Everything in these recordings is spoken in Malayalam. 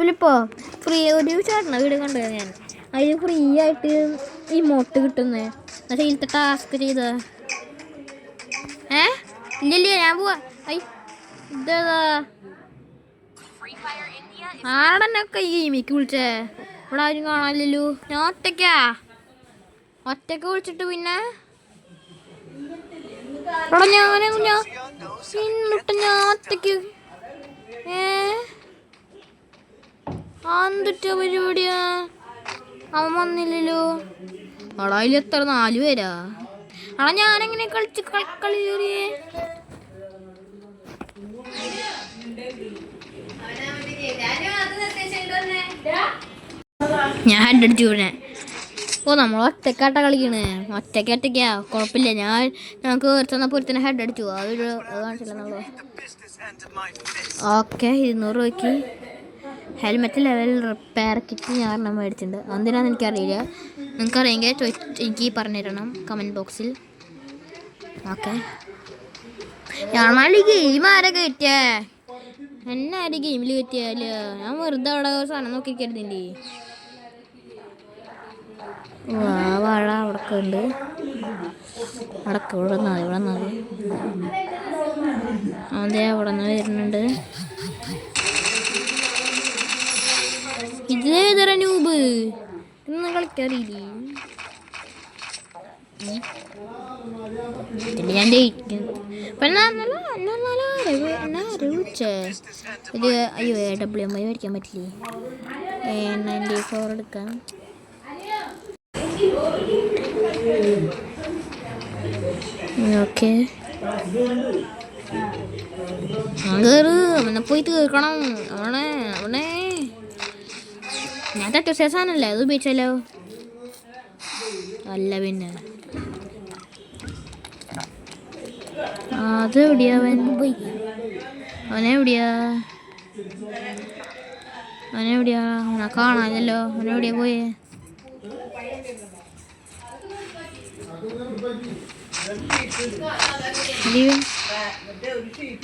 അതിലിപ്പോൾ ഫ്രീ ഒരു ചേട്ടന വീട് കണ്ടത് ഞാൻ. അതിൽ ഫ്രീ ആയിട്ട് ഇമോട്ട് കിട്ടുന്നേ. എന്നിട്ട് ഇതിലത്തെ ടാസ്ക് ചെയ്ത ഇല്ലല്ലേ ഞാൻ പോവാ. ഇതേതാ ആടനൊക്കെ ഈ ഗെയിമിക്ക് വിളിച്ചേ? ഇവിടെ ആരും കാണാനില്ലല്ലോ. ഞാൻ ഒറ്റക്ക് വിളിച്ചിട്ട് പിന്നെ ഞാൻ ഒറ്റക്ക് എന്തിട്ട പരിപാടിയാ? അവൻ വന്നില്ലല്ലോ. അവിടെ അതിൽ എത്ര 4 പേരാ? അവിടെ ഞാനെങ്ങനെ കളിച്ച് കളി കയറിയേ? ഞാൻ ഹെഡ് അടിച്ചു പിന്നെ. നമ്മൾ ഒറ്റക്കാട്ട കളിക്കണേ. ഒറ്റക്കാ കുഴപ്പമില്ല. ഞങ്ങൾക്ക് തന്നപ്പോൾ ഒരുത്തന്നെ ഹെഡ് അടിച്ചു. അതൊരു കാണിച്ചില്ലെന്നുള്ളൂ. ഓക്കെ 200 രൂപയ്ക്ക് ഹെൽമെറ്റ് ലെവൽ റിപ്പയർ കിറ്റ് ഞാൻ മേടിച്ചിട്ടുണ്ട്. എന്തിനാന്ന് എനിക്കറിയില്ല. നിങ്ങൾക്കറിയെങ്കിൽ എനിക്ക് പറഞ്ഞു തരണം കമൻറ്റ് ബോക്സിൽ. ഓക്കെ ഞാനാണ് ഗെയിം ആരാ കയറ്റിയേ? എന്നെ ആരും ഗെയിമിൽ കയറ്റിയാല് ഞാൻ വെറുതെ അവിടെ സാധനം നോക്കിയിരിക്കരുതില്ലേ. വാഴ അവിടൊക്കെ ഉണ്ട്. അവിടൊക്കെ ഇവിടെ നിന്നത് അതെ അവിടെ നിന്ന് വരുന്നുണ്ട്. ഇതേതര നൂബ് ഇന്ന് കളിക്കാറില്ലേ? ഞാൻ ഇത് അയ്യോ WMI മേടിക്കാൻ പറ്റില്ലേ? 94 എടുക്കാം. ഓക്കെ അവനെ പോയി തീർക്കണം. അവനെ ഞാൻ തട്ടിയ സാധനല്ലേ അത് ഉപയോഗിച്ചാലോ? അല്ല പിന്നെ അതെവിടെയാ അവനെവിടെയാ അവനെ കാണാനല്ലോ. അവനെവിടെയാ പോയേ?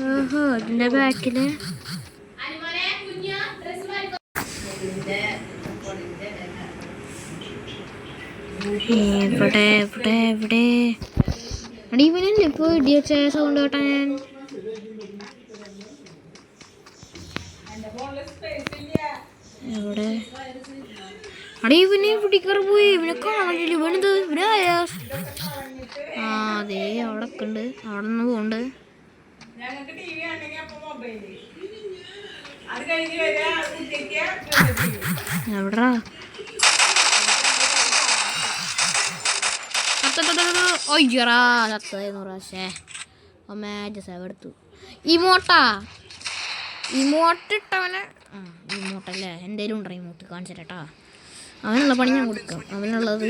ഓഹോ അതിന്റെ ബാക്കില് എവിടെ അടിയവനല്ലേ ഇപ്പൊ ഇടിയച്ച സൗണ്ട് കേട്ടാ ഞാൻ. എവിടെ അടിയവനെ പിടിക്കാറ് പോയി? ഇവനെ കാണാനില്ല. ഇവനെന്ത് ഇവിടെ ആയാ? അതെ അവിടെ ഒക്കെ ഉണ്ട്. അവിടെ നിന്ന് പോണ്ട്. എവിടാ ഒയ്യറാ ചത്തതെന്ന് പ്രാവശ്യേ എടുത്തു. ഇമോട്ട് ഇട്ടവനെ ഇമോട്ടല്ലേ എന്തേലും ഉണ്ടോ? ഇമോട്ട് കാണിച്ചു തരാട്ടാ. അവനുള്ള പണി ഞാൻ കൊടുക്കാം. അവനുള്ളത്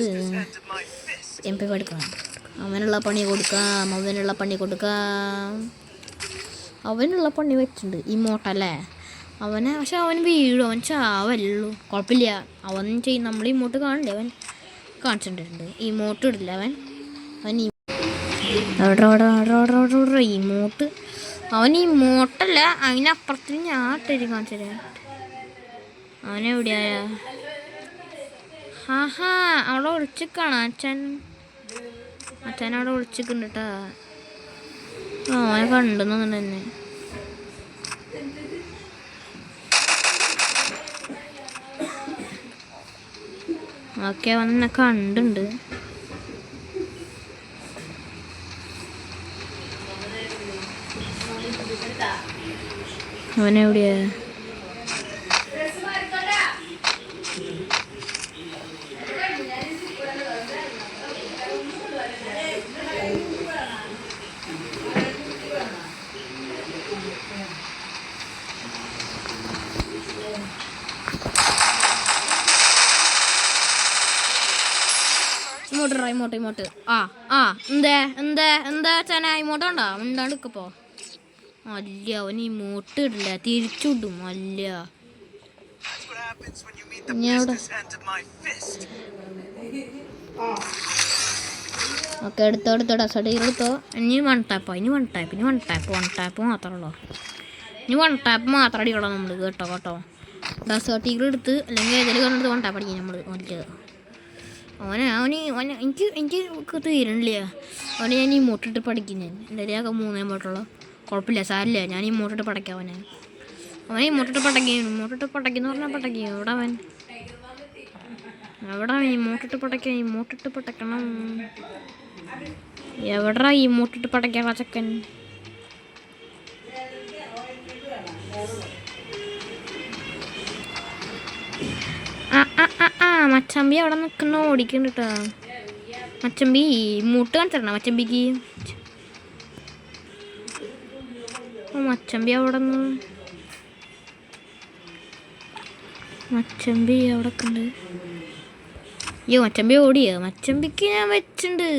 MP എടുക്കാം. അവനുള്ള പണി വെച്ചിട്ടുണ്ട്. ഇമോട്ടല്ലേ അവനെ. പക്ഷെ അവൻ വീഴും. അവൻ ചാവല്ലോ. കുഴപ്പമില്ല. അവൻ ചെയ്യും. നമ്മൾ ഇമോട്ട് കാണില്ലേ? അവൻ കാണിച്ചിട്ടുണ്ട്. ഇമോട്ട് ഇടില്ല അവൻ. ഇമോട്ട് അവൻ ഇമോട്ടല്ല. അതിനപ്പുറത്തിന് ഞാൻ ഇട്ടേരും കാണിച്ചു തരാം. അവനെവിടെയായ അവിടെ ഒളിച്ചിക്കാണ് അച്ഛൻ അവിടെ ഒളിച്ചിട്ടുണ്ട് കേട്ടാ. അവനെ കണ്ടെന്നു തന്നെ. ഓക്കെ അവൻ എന്നെ കണ്ടുണ്ട്. അവനെവിടെയാ? ഇമോട്ട് എന്താ ചേന ഇമോട്ട് ഉണ്ടോ? ഉണ്ടാണ്ടിക്കപ്പോ അല്ല അവൻ ഇമോട്ട് ഇടില്ല. തിരിച്ചുവിടും. അല്ല ഓക്കെ എടുത്തോടാ സൈഡിൽ എടുത്തോ. ഇനി വൺ ടാപ്പ് മാത്രമേ ഉള്ളൂ. ഇനി 1 ടാപ്പ് മാത്രം അടിക്കണം നമ്മൾ. കേട്ടോ ഡെസേർട്ട് ഈഗിൾ എടുത്ത് അല്ലെങ്കിൽ ഏതെങ്കിലും കണ്ടിട്ട് കൊണ്ടാ പഠിക്കും നമ്മൾ ഓടിച്ചത്. എനിക്ക് തീരണില്ല. ഞാൻ ഈ മോട്ടിട്ട് പഠിക്കും. ഞാൻ എൻ്റെ 3 പോട്ടുള്ള കുഴപ്പമില്ല, സാരില്ല. ഞാൻ ഈ മോട്ടിട്ട് പടയ്ക്കാം അവനെ ഈ മോട്ടിട്ട് പടയ്ക്കെന്ന് പറഞ്ഞാൽ പടയ്ക്കും. എവിടെ ഈ മോട്ടിട്ട് പടയ്ക്കണം. എവിടാ ഈ മോട്ടിട്ട് പടയ്ക്കാനുള്ള ചക്കൻ? മച്ചമ്പി അവിടെ നിൽക്കണ ഓടിക്കണ്ട കേട്ടോ. മച്ചമ്പി മൂട്ട് കാണിച്ചിടണം മച്ചമ്പിക്ക്. മച്ചമ്പി അവിടെ ഒക്കെ ഉണ്ട്. അയ്യോ മച്ചമ്പി ഓടിയോ? മച്ചമ്പിക്ക് ഞാൻ വെച്ചിട്ടുണ്ട്.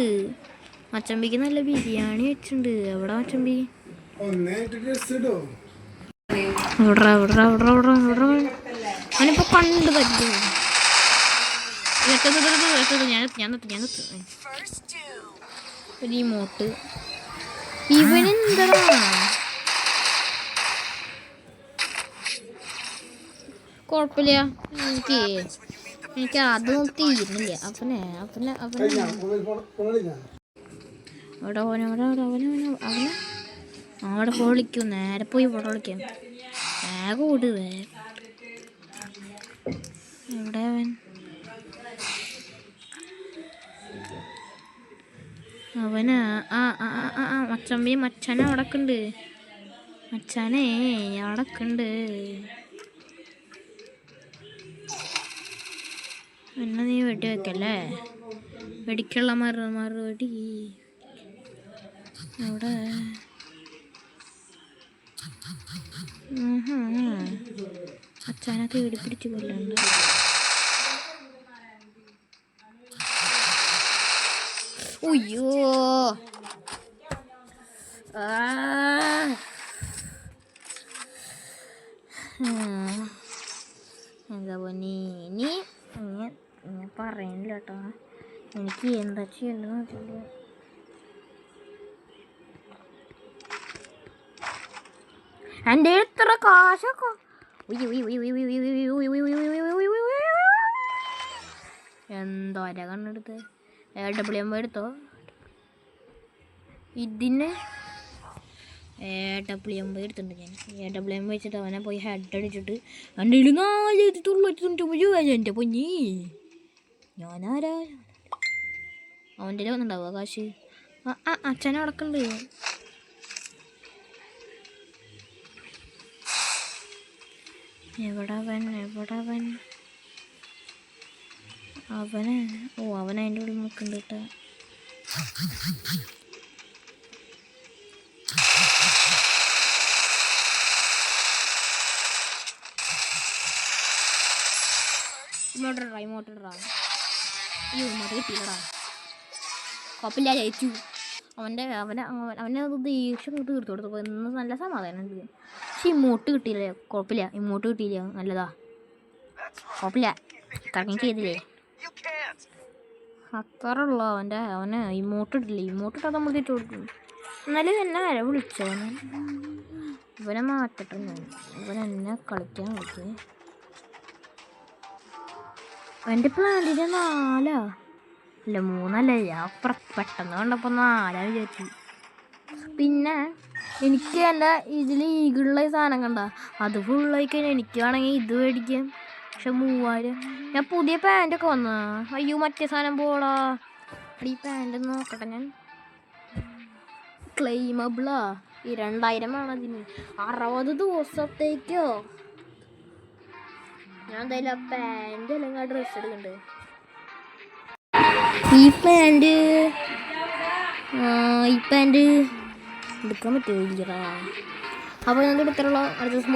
മച്ചമ്പിക്ക് നല്ല ബിരിയാണി വെച്ചിട്ടുണ്ട്. എവിടെ മച്ചമ്പി? അവനിപ്പോ കണ്ട് പറ്റും. ഒരു മോട്ട് ഇവനെന്താ കുഴപ്പമില്ല. എനിക്ക് അതൊന്നും തീരുന്നില്ല. അവിടെ വിളിക്കും. നേരെ പോയി ഇവിടെ വിളിക്കാം. വേഗം ഓട്. എവിടെ അവനാ? മച്ചാനെ അവിടക്കുണ്ട്. മച്ചാനെ അവിടക്കുണ്ട്. എന്നെ നീ വെടി വെക്കല്ലേ? വെടിക്കുള്ള മറുപടി അവിടെ. അച്ഛനെ തേടി പിടിച്ച് കൊല്ലണ്ട്. ഉയ്യോ എന്താ പൊന്നി ഇനി പറയുന്നില്ല കേട്ടോ. എനിക്ക് എന്താ ചെയ്യണ്ടെന്ന് വെച്ചില്ല. എൻ്റെ എത്ര കാശൊക്കെ എന്തോര കണ്ണെടുത്ത് AWM എടുത്തോ. ഇതിന് AWM എടുത്തിട്ടുണ്ട് ഞാൻ. AWM വെച്ചിട്ട് അവനെ പോയി ഹെഡ് അടിച്ചിട്ട് എൻ്റെ 4999 രൂപ. എൻ്റെ പൊന്നി ഞാനാരാ? അവൻ്റെ വന്നുണ്ടാവുക കാശ്. അച്ഛനെ അടക്കണ്ട്. എവിടവൻ അവൻ അതിൻ്റെ ഉള്ളിൽ നിൽക്കുന്നുണ്ട് കേട്ടോ. ഇമോട്ടിടാ കിട്ടിയില്ലടാ. കുഴപ്പമില്ല, ജയിച്ചു. അവനെ ദേഷ്യം തീർത്തു കൊടുത്തപ്പോൾ ഇന്ന് നല്ല സമാധാനം ഉണ്ട്. പക്ഷെ ഇമോട്ട് കിട്ടിയില്ലേ? കുഴപ്പമില്ല, ഇമോട്ട് കിട്ടിയില്ല. നല്ലതാ, കുഴപ്പമില്ല. കറങ്ങി ചെയ്തില്ലേ? അത്രയുള്ള അവന് ഇമോട്ട് ഇട്ടില്ലേ? ഇമോട്ടിട്ടാ നമ്മൾ തിരിച്ചു കൊടുക്കും. എന്നാലും എന്നെ ആരെ വിളിച്ചോ? ഇവനെ മാറ്റട്ടെ ഞാൻ. ഇവനെന്നെ കളിക്കാൻ വിളിച്ചേ. എൻ്റെ പ്ലാന്റിന് 4 അല്ല 3 ഞാൻ പെട്ടെന്ന് കണ്ടപ്പോൾ 4 വിചാരിച്ചു. പിന്നെ എനിക്ക് എൻ്റെ ഇതിൽ ഈഗിളുള്ള സാധനം കണ്ട അത് ഫുള്ളായി കഴിഞ്ഞാൽ എനിക്ക് വേണമെങ്കിൽ ഇത് മേടിക്കാം. പക്ഷെ 3000. ഞാൻ പുതിയ പാൻറ്റൊക്കെ വന്നാ. അയ്യോ മറ്റേ സാധനം പോടാ. ഈ പാൻറ്റ് നോക്കട്ടെ ഞാൻ. ക്ലെയിമബിളാ. ഈ 2000 ആണ് അതിന്. 60 ദിവസത്തേക്കോ? ഞാൻ എന്തായാലും ആ പാൻറ്റ് അല്ലെങ്കിൽ ആ ഡ്രസ്സ് എടുക്കണ്ട്. ഈ പാൻറ്റ് എടുക്കാൻ പറ്റുമോ? ഇല്ലടാ. അപ്പോൾ ഞങ്ങൾക്ക് ഇത്രയുള്ള അടുത്ത ദിവസം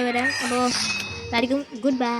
വരാം. അപ്പോൾ എല്ലാവർക്കും ഗുഡ് ബൈ.